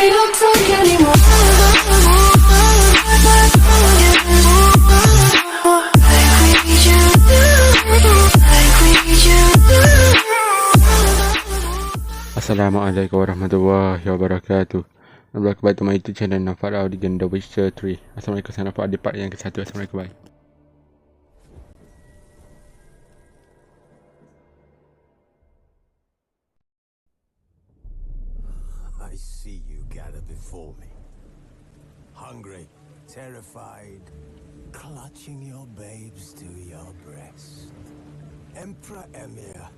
I don't talk anymore. Like we just do, like we just do. Assalamualaikum warahmatullahi wabarakatuh. Welcome back to my YouTube channel Naufal di game The Witcher 3. Assalamualaikum, saya Naufal di part yang ke-1. Assalamualaikum, bye. I see you gather before me. Hungry, terrified, clutching your babes to your breast. Emperor Emir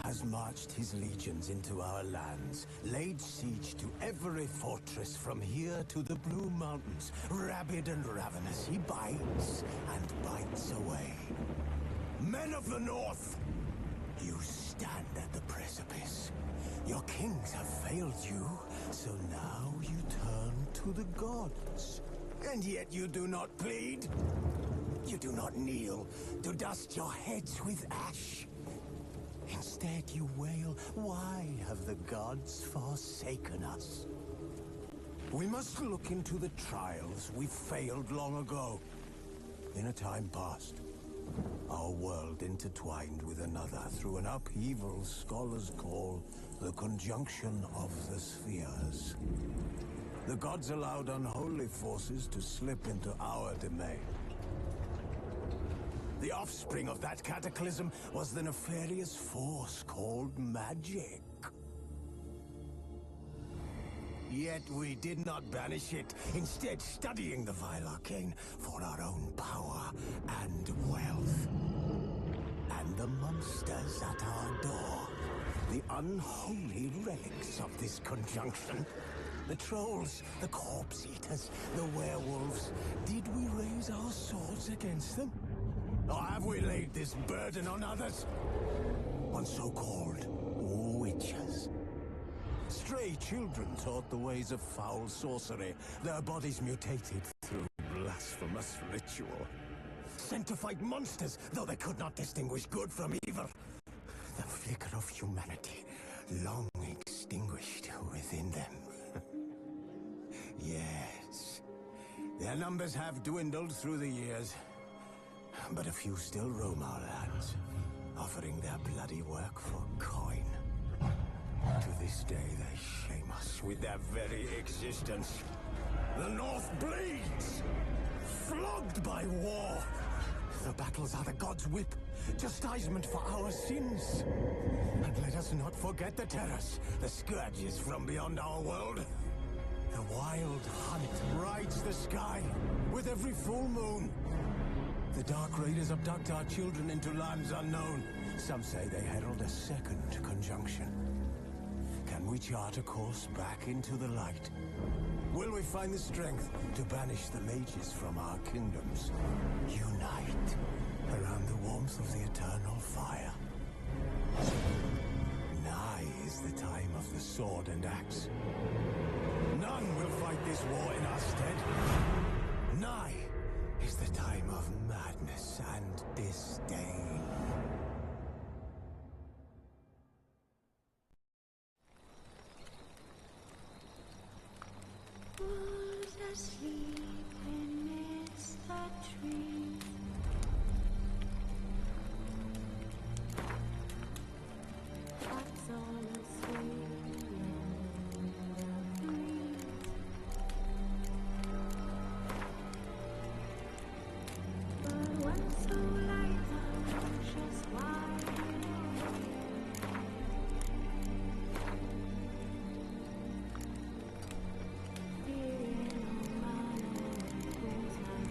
has marched his legions into our lands, laid siege to every fortress from here to the Blue Mountains. Rabid and ravenous, he bites and bites away. Men of the North, you stand at the precipice. Your kings have failed you, so now you turn to the gods. And yet you do not plead. You do not kneel to dust your heads with ash. Instead you wail, why have the gods forsaken us? We must look into the trials we failed long ago. In a time past, our world intertwined with another through an upheaval scholars call the conjunction of the spheres. The gods allowed unholy forces to slip into our domain. The offspring of that cataclysm was the nefarious force called magic. Yet we did not banish it, instead studying the vile arcane for our own power and wealth. And the monsters at our door, the unholy relics of this conjunction. The trolls, the corpse eaters, the werewolves. Did we raise our swords against them? Or have we laid this burden on others? On so-called witches. Stray children taught the ways of foul sorcery, their bodies mutated through blasphemous ritual. Sent to fight monsters, though they could not distinguish good from evil. The flicker of humanity, long extinguished within them. Yes, their numbers have dwindled through the years. But a few still roam our lands, offering their bloody work for coin. To this day they shame us with their very existence. The North bleeds, flogged by war. The battles are the gods' whip, chastisement for our sins. And let us not forget the terrors, the scourges from beyond our world. The wild hunt rides the sky with every full moon. The Dark Raiders abduct our children into lands unknown. Some say they herald a second conjunction. Can we chart a course back into the light? Will we find the strength to banish the mages from our kingdoms? Unite around the warmth of the eternal fire. Nigh is the time of the sword and axe. None will fight this war in our stead. Nigh is the time of madness and disdain. Was asleep amidst the trees. What's all asleep in the breeze? But when so light the precious wide fearing no man who's not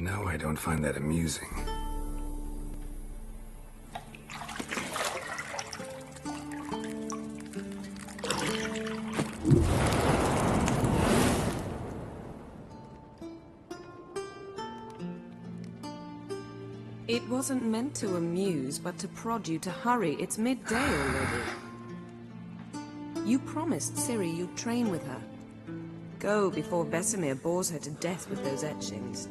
No, I don't find that amusing. It wasn't meant to amuse, but to prod you to hurry. It's midday already. You promised Ciri you'd train with her. Go before Vesemir bores her to death with those etchings.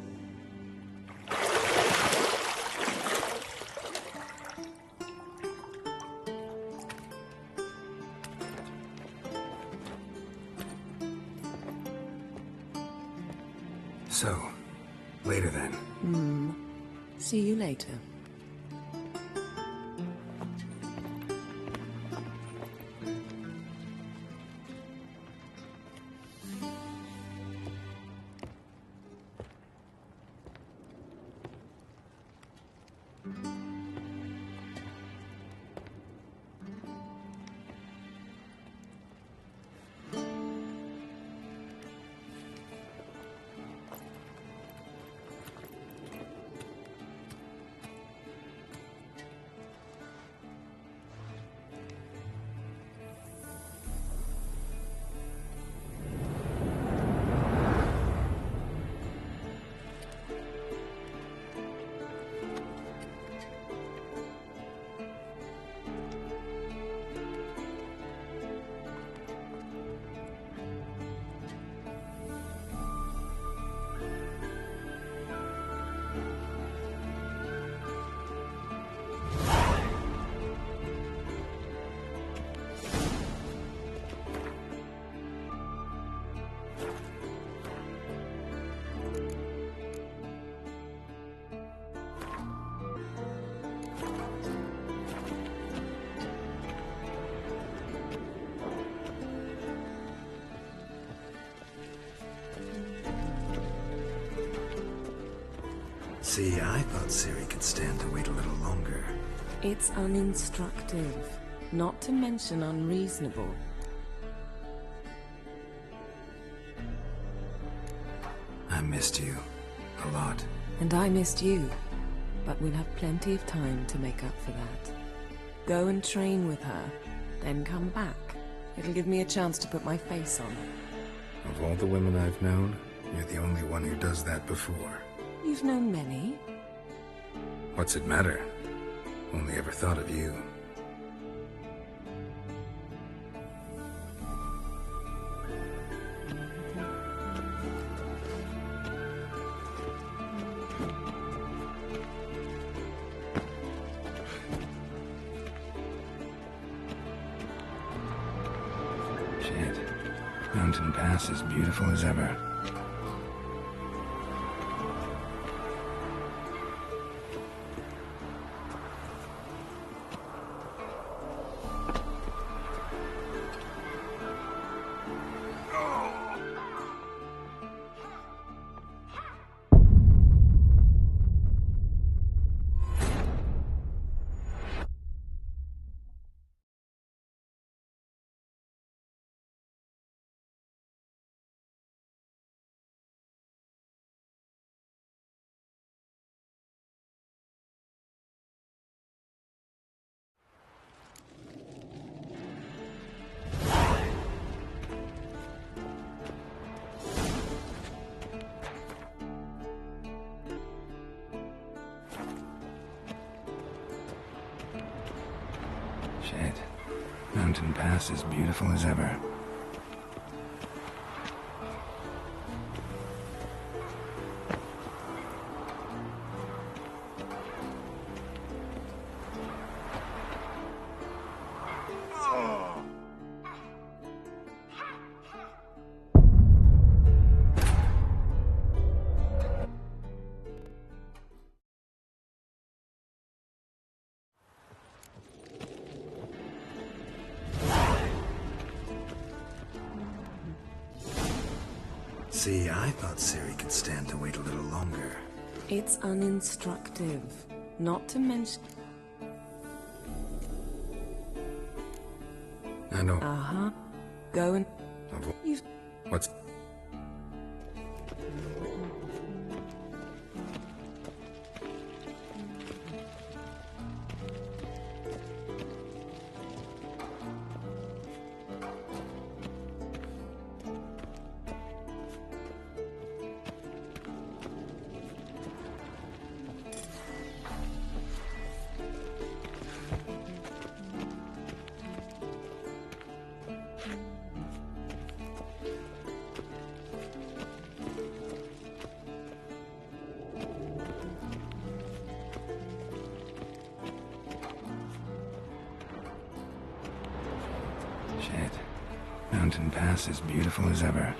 So, later then. See you later. See, I thought Ciri could stand to wait a little longer. It's uninstructive, not to mention unreasonable. I missed you. A lot. And I missed you. But we'll have plenty of time to make up for that. Go and train with her, then come back. It'll give me a chance to put my face on her. Of all the women I've known, you're the only one who does that before. You've known many. What's it matter? Only ever thought of you. Shit. Mountain Pass is beautiful as ever. Shit. Mountain Pass is beautiful as ever. See, I thought Ciri could stand to wait a little longer. It's uninstructive, not to mention... I know. Uh-huh. Go and... What's... Shit. Mountain Pass is beautiful as ever.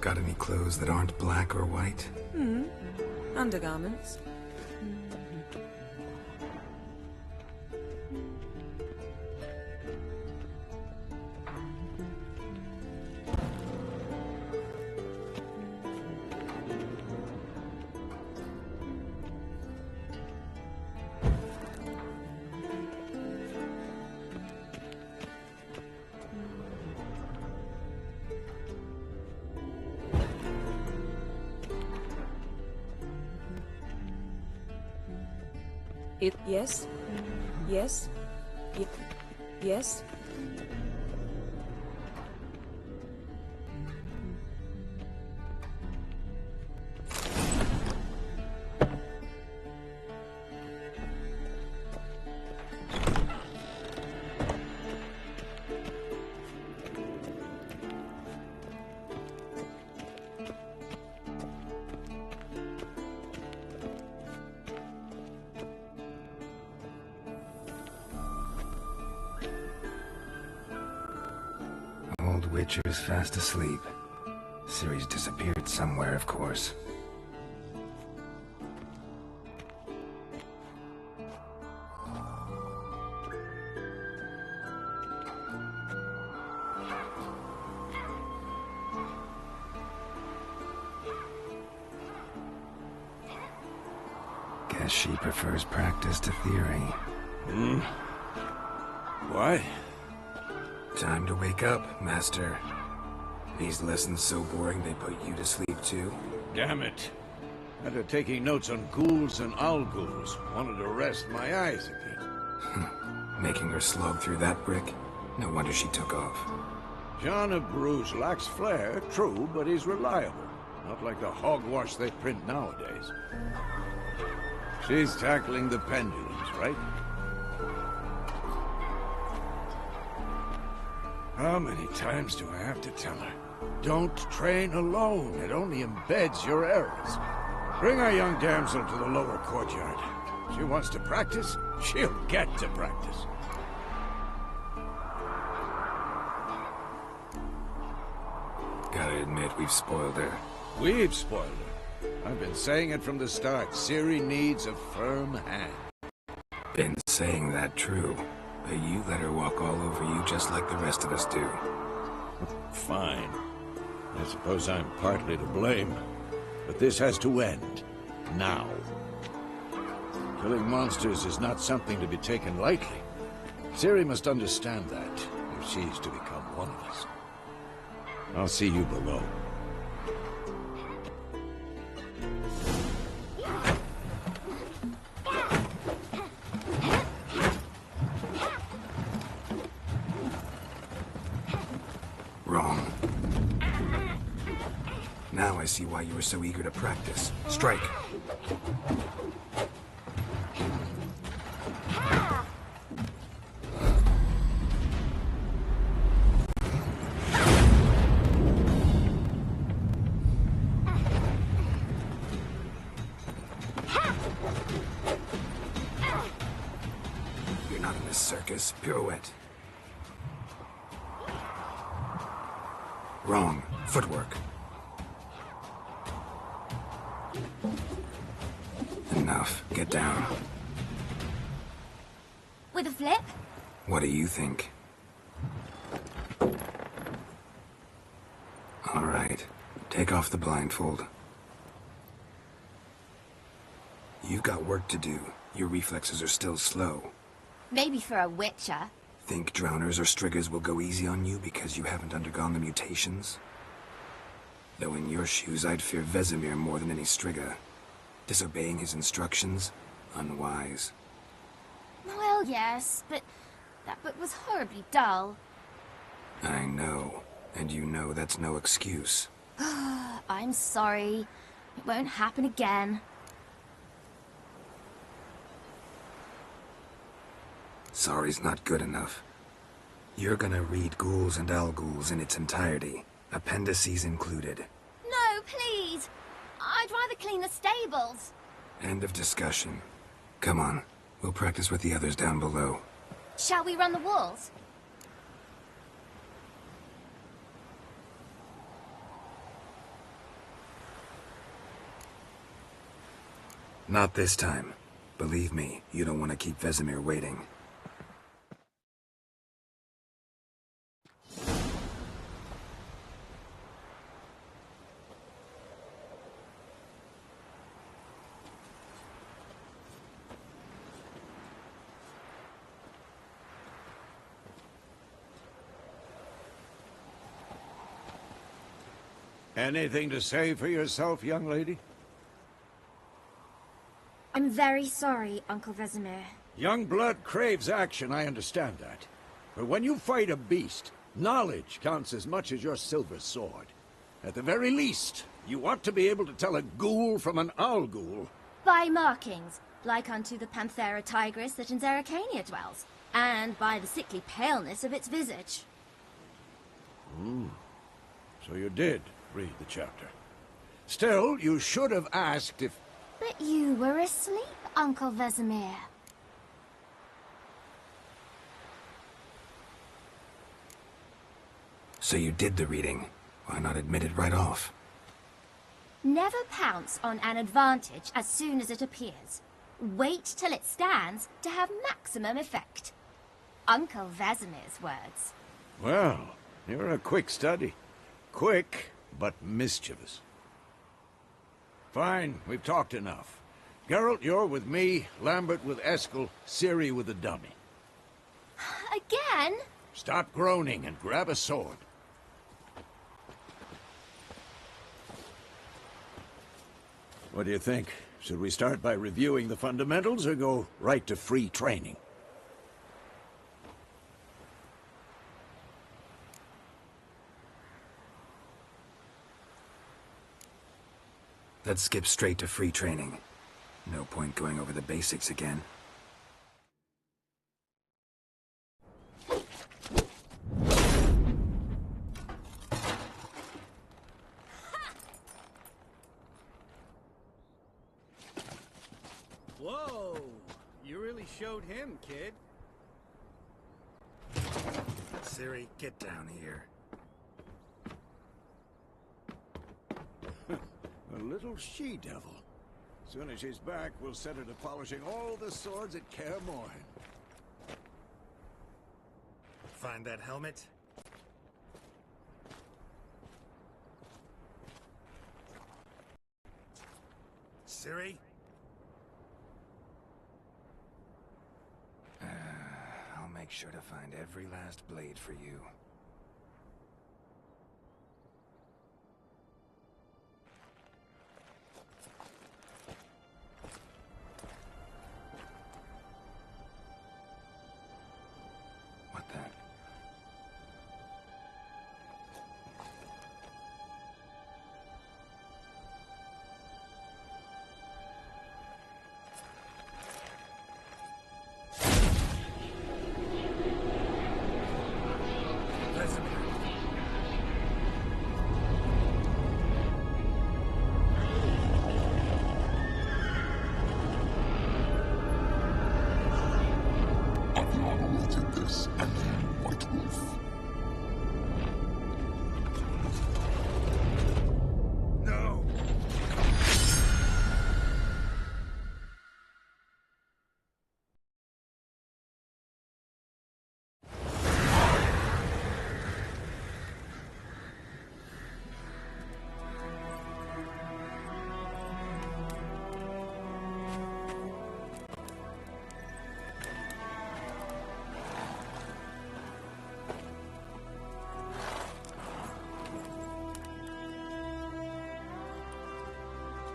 Got any clothes that aren't black or white? Undergarments. Yes. Yes. Yes. Old Witcher's fast asleep. Ciri's disappeared somewhere, of course. Guess she prefers practice to theory. What? Time to wake up, Master. These lessons so boring they put you to sleep too? Damn it. After taking notes on ghouls and owl-ghouls, wanted to rest my eyes a bit. Making her slog through that brick? No wonder she took off. John of Bruges lacks flair, true, but he's reliable. Not like the hogwash they print nowadays. She's tackling the pendulums, right? How many times do I have to tell her? Don't train alone. It only embeds your errors. Bring our young damsel to the lower courtyard. She wants to practice, she'll get to practice. Gotta admit, we've spoiled her. We've spoiled her. I've been saying it from the start. Ciri needs a firm hand. Been saying that true. But you let her walk all over you just like the rest of us do. Fine. I suppose I'm partly to blame. But this has to end. Now. Killing monsters is not something to be taken lightly. Ciri must understand that, if she's to become one of us. I'll see you below. Wrong. Now I see why you were so eager to practice. Strike. You're not in this circus. Pirouette. Wrong. Footwork. Enough. Get down. With a flip? What do you think? All right. Take off the blindfold. You've got work to do. Your reflexes are still slow. Maybe for a witcher. Think drowners or striggers will go easy on you because you haven't undergone the mutations? Though in your shoes, I'd fear Vesemir more than any strigger. Disobeying his instructions? Unwise. Well, yes, but That book was horribly dull. I know. And you know that's no excuse. I'm sorry. It won't happen again. Sorry's not good enough. You're gonna read Ghouls and Al-Ghouls in its entirety, appendices included. No, please! I'd rather clean the stables. End of discussion. Come on, we'll practice with the others down below. Shall we run the walls? Not this time. Believe me, you don't want to keep Vesemir waiting. Anything to say for yourself, young lady? I'm very sorry, Uncle Vesemir. Young blood craves action, I understand that. But when you fight a beast, knowledge counts as much as your silver sword. At the very least, you ought to be able to tell a ghoul from an owl ghoul. By markings, like unto the Panthera tigris that in Zerrikania dwells, and by the sickly paleness of its visage. So you did read the chapter. Still, you should have asked if... But you were asleep, Uncle Vesemir. So you did the reading. Why not admit it right off? Never pounce on an advantage as soon as it appears. Wait till it stands to have maximum effect. Uncle Vesemir's words. Well, you're a quick study. Quick, but mischievous. Fine, we've talked enough. Geralt, you're with me, Lambert with Eskel, Ciri with the dummy. Again? Stop groaning and grab a sword. What do you think? Should we start by reviewing the fundamentals or go right to free training? Let's skip straight to free training. No point going over the basics again. Whoa! You really showed him, kid. Ciri, get down here. A little she-devil. Soon as she's back, we'll set her to polishing all the swords at Kaer Morhen. Find that helmet? Ciri? I'll make sure to find every last blade for you. What the?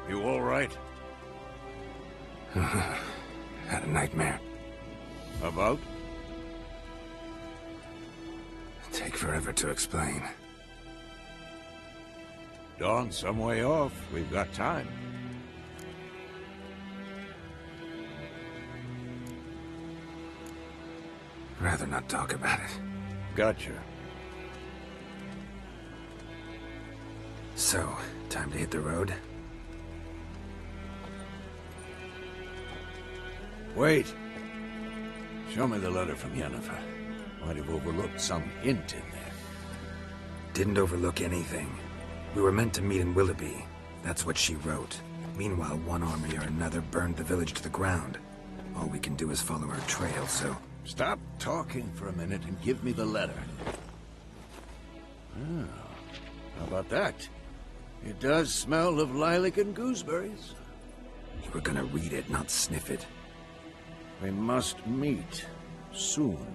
You all right? Had a nightmare. About? take forever to explain. Dawn's some way off. We've got time. Rather not talk about it. Gotcha. So, time to hit the road? Wait. Show me the letter from Yennefer. Might have overlooked some hint in there. Didn't overlook anything. We were meant to meet in Willoughby. That's what she wrote. Meanwhile, one army or another burned the village to the ground. All we can do is follow her trail, so... Stop talking for a minute and give me the letter. Oh, how about that? It does smell of lilac and gooseberries. You were gonna read it, not sniff it. We must meet. Soon.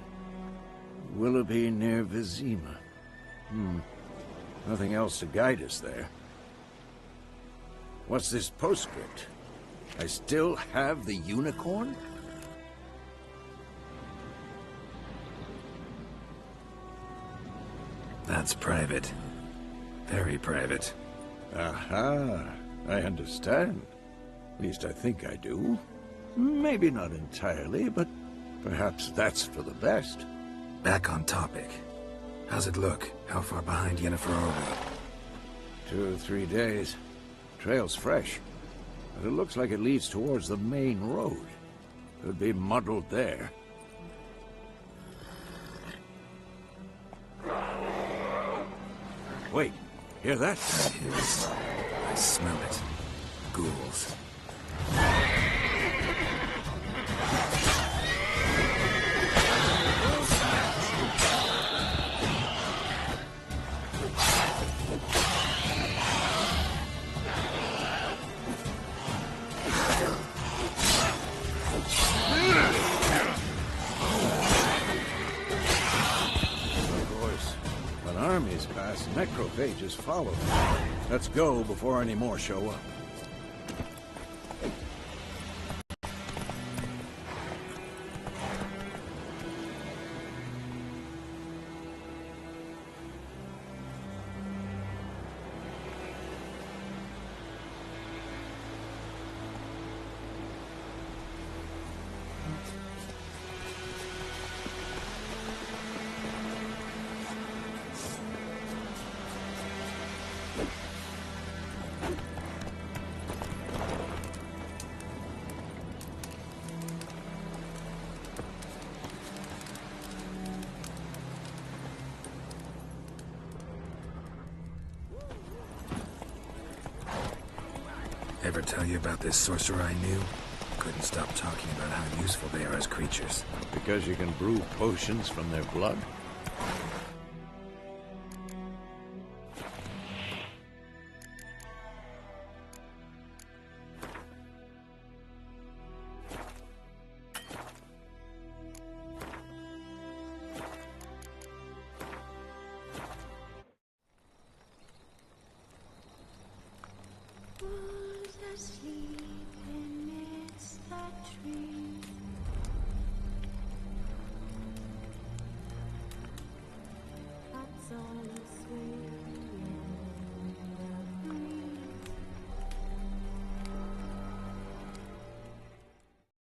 Willoughby near Vizima. Nothing else to guide us there. What's this postscript? I still have the unicorn? That's private. Very private. Aha, I understand. At least I think I do. Maybe not entirely, but perhaps that's for the best. Back on topic. How's it look? How far behind Yennefer are we? 2 or 3 days. Trail's fresh, but it looks like it leads towards the main road. Could be muddled there. Wait, hear that? That is... I smell it. Ghouls. Armies pass, necrophages follow. Let's go before any more show up. Ever tell you about this sorcerer I knew? Couldn't stop talking about how useful they are as creatures. Because you can brew potions from their blood?